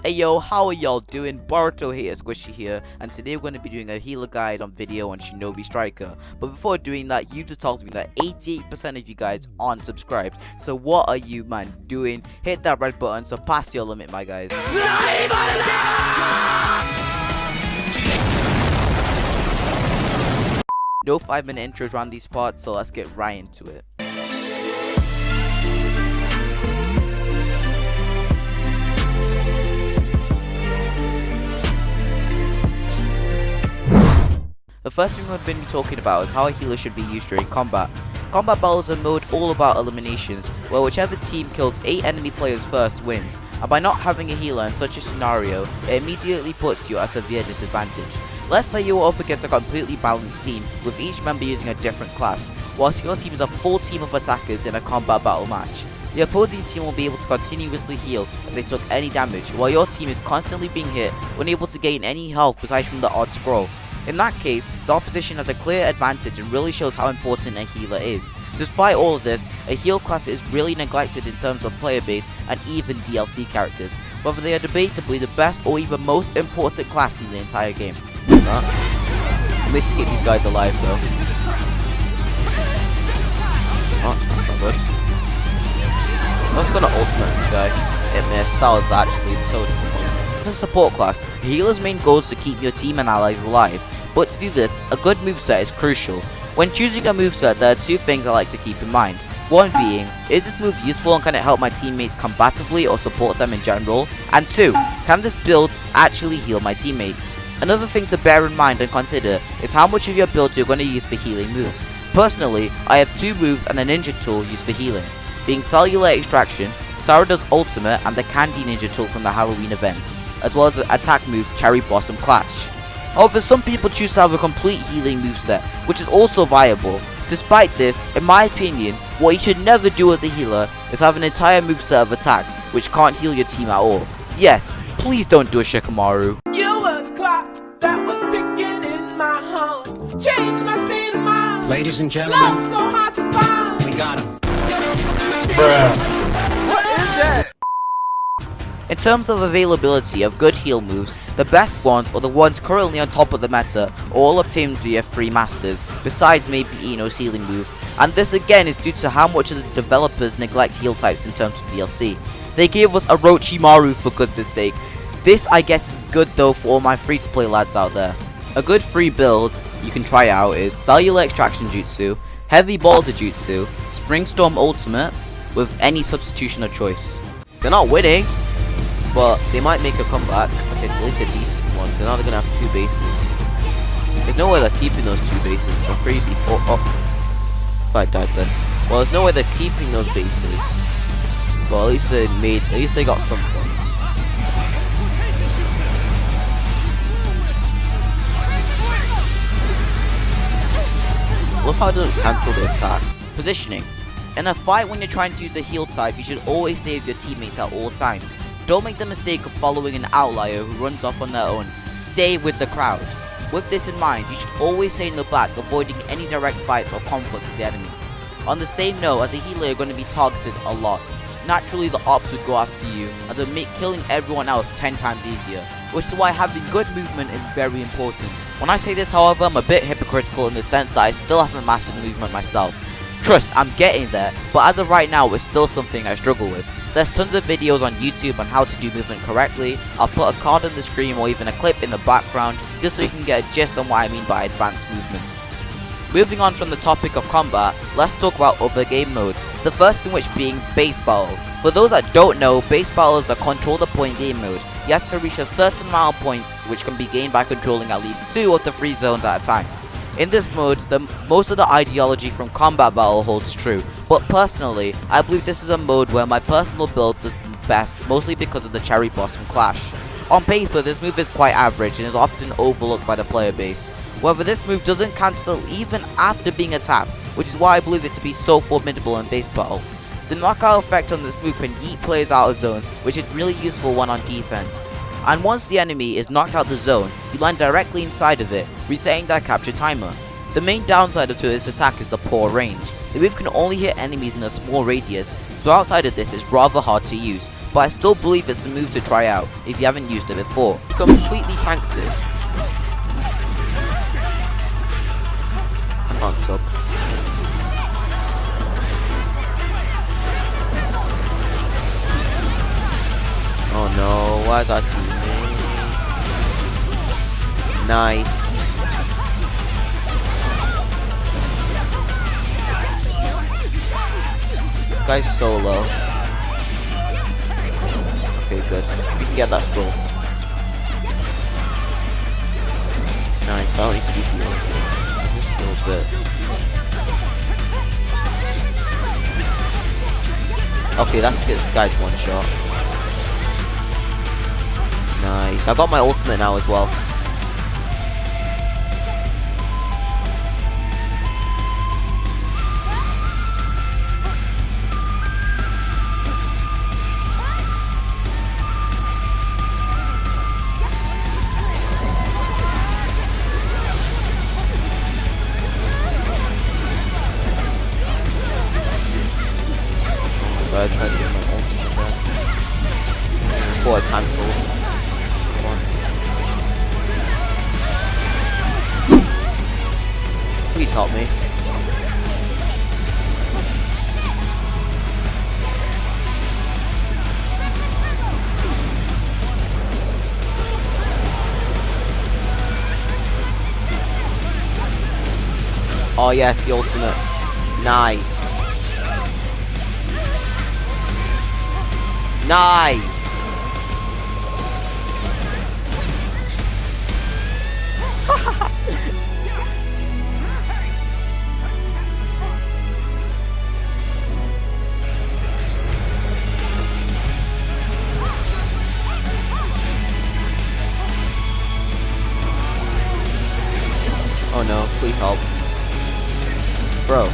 Hey yo, how are y'all doing? Boruto here, Squishy here, and today we're going to be doing a healer guide on video on Shinobi Striker. But before doing that, YouTube tells me that 88% of you guys aren't subscribed. So what are you man doing? Hit that red button, surpass your limit my guys. No 5-minute intros around these parts, so let's get right into it. The first thing we're going to be talking about is how a healer should be used during combat. Combat battles are a mode all about eliminations, where whichever team kills 8 enemy players first wins, and by not having a healer in such a scenario, it immediately puts you at a severe disadvantage. Let's say you are up against a completely balanced team, with each member using a different class, whilst your team is a full team of attackers in a combat battle match. The opposing team will be able to continuously heal if they took any damage, while your team is constantly being hit, unable to gain any health besides from the odd scroll. In that case, the opposition has a clear advantage and really shows how important a healer is. Despite all of this, a heal class is really neglected in terms of player base and even DLC characters, whether they are debatably the best or even most important class in the entire game. At least to keep these guys alive though. Oh, that's not good. I was gonna ultimate this guy. It missed. That was actually so disappointing. As a support class, a healer's main goal is to keep your team and allies alive, but to do this, a good moveset is crucial. When choosing a moveset, there are two things I like to keep in mind. One being, is this move useful and can it help my teammates combatively or support them in general? And two, can this build actually heal my teammates? Another thing to bear in mind and consider is how much of your build you're going to use for healing moves. Personally, I have 2 moves and a ninja tool used for healing, being Cellular Extraction, Sarada's ultimate and the Candy ninja tool from the Halloween event, as well as the attack move Cherry Blossom Clash. However, some people choose to have a complete healing moveset, which is also viable. Despite this, in my opinion, what you should never do as a healer is have an entire moveset of attacks which can't heal your team at all. Yes, please don't do a Shikamaru. You were the clock that was ticking in my home. Changed my state of mind. Ladies and gentlemen, Love so hard to find. we got him. In terms of availability of good heal moves, the best ones, or the ones currently on top of the meta, are all obtained via free masters, besides maybe Ino's healing move, and this again is due to how much of the developers neglect heal types in terms of DLC. They gave us Orochimaru for goodness sake. This I guess is good though for all my free to play lads out there. A good free build you can try out is Cellular Extraction Jutsu, Heavy Boulder Jutsu, Spring Storm Ultimate, with any substitution of choice. They're not winning, but they might make a comeback. Okay, at least a decent one. They're now gonna have 2 bases. There's no way they're keeping those 2 bases. So 3v4. Oh, I died then. Well, there's no way they're keeping those bases. Well, at least they got some points. Love how it doesn't cancel the attack. Positioning. In a fight when you're trying to use a heal type, you should always stay with your teammates at all times. Don't make the mistake of following an outlier who runs off on their own. Stay with the crowd. With this in mind, you should always stay in the back, avoiding any direct fights or conflict with the enemy. On the same note, as a healer you're going to be targeted a lot. Naturally the ops would go after you, and will make killing everyone else 10 times easier, which is why having good movement is very important. When I say this however, I'm a bit hypocritical in the sense that I still haven't mastered movement myself. Trust, I'm getting there, but as of right now it's still something I struggle with. There's tons of videos on YouTube on how to do movement correctly. I'll put a card on the screen or even a clip in the background just so you can get a gist on what I mean by advanced movement. Moving on from the topic of combat, let's talk about other game modes, the first in which being base battle. For those that don't know, base battle is the control the point game mode. You have to reach a certain amount of points which can be gained by controlling at least 2 of the 3 zones at a time. In this mode, most of the ideology from combat battle holds true, but personally, I believe this is a mode where my personal build does best, mostly because of the Cherry Blossom Clash. On paper, this move is quite average and is often overlooked by the player base. However, this move doesn't cancel even after being attacked, which is why I believe it to be so formidable in base battle. The knockout effect on this move can yeet players out of zones, which is really useful when on defense. And once the enemy is knocked out the zone, you land directly inside of it, resetting their capture timer. The main downside to this attack is the poor range. The move can only hit enemies in a small radius, so outside of this it's rather hard to use, but I still believe it's a move to try out if you haven't used it before. Completely tanked it. Can't sub. Oh no, why is that teammate? Nice. This guy's so low. Okay, good. We can get that scroll. Nice, I don't need to be healed. Just a little bit. Okay, that's this guy's one shot. Nice. I got my ultimate now as well. I tried to get my ultimate back before I cancelled. Please help me. Oh yes, the ultimate. Nice. Nice. Oh no, please help. Bro.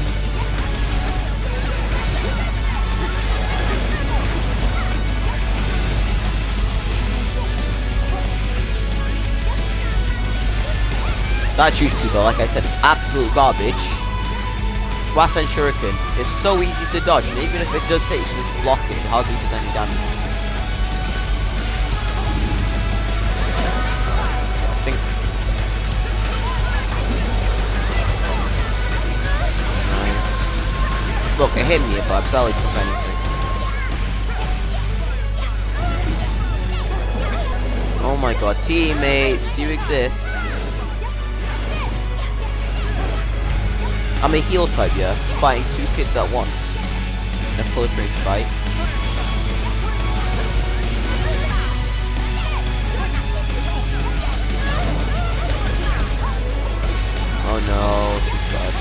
That jutsu though, like I said, it's absolute garbage. Blast and Shuriken is so easy to dodge, and even if it does hit, you can just block it, it hardly does any damage. I think... Nice. Look, it hit me, but I barely took anything. Oh my god, teammates, do you exist? I'm a heal type, yeah, fighting two kids at once in a close range fight. Oh no, she's bad.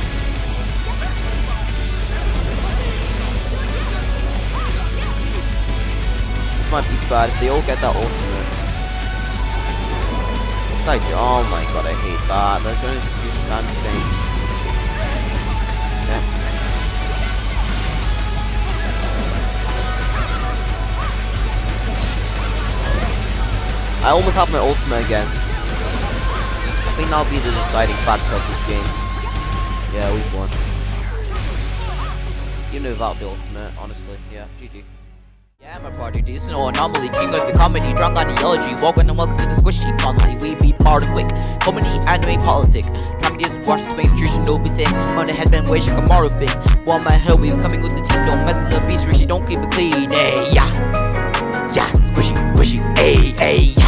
This might be bad if they all get that ultimate. This guy, oh my god, I hate that. They're gonna just do stand thing. I almost have my ultimate again. I think that'll be the deciding factor of this game. Yeah, we've won. You know without the ultimate, honestly. Yeah, GG. Yeah, my party decent or anomaly, king of the comedy, drunk ideology, welcome and welcome to the squishy comedy. We be part of quick comedy, anime, politic. Time to just watch the space, true Shinobi thing. On the headband, way like a Mario thing. One man hell, we coming with the team. Don't mess with the beast, Rishi, don't keep it clean. Hey, yeah, yeah, squishy, squishy, hey, hey, yeah.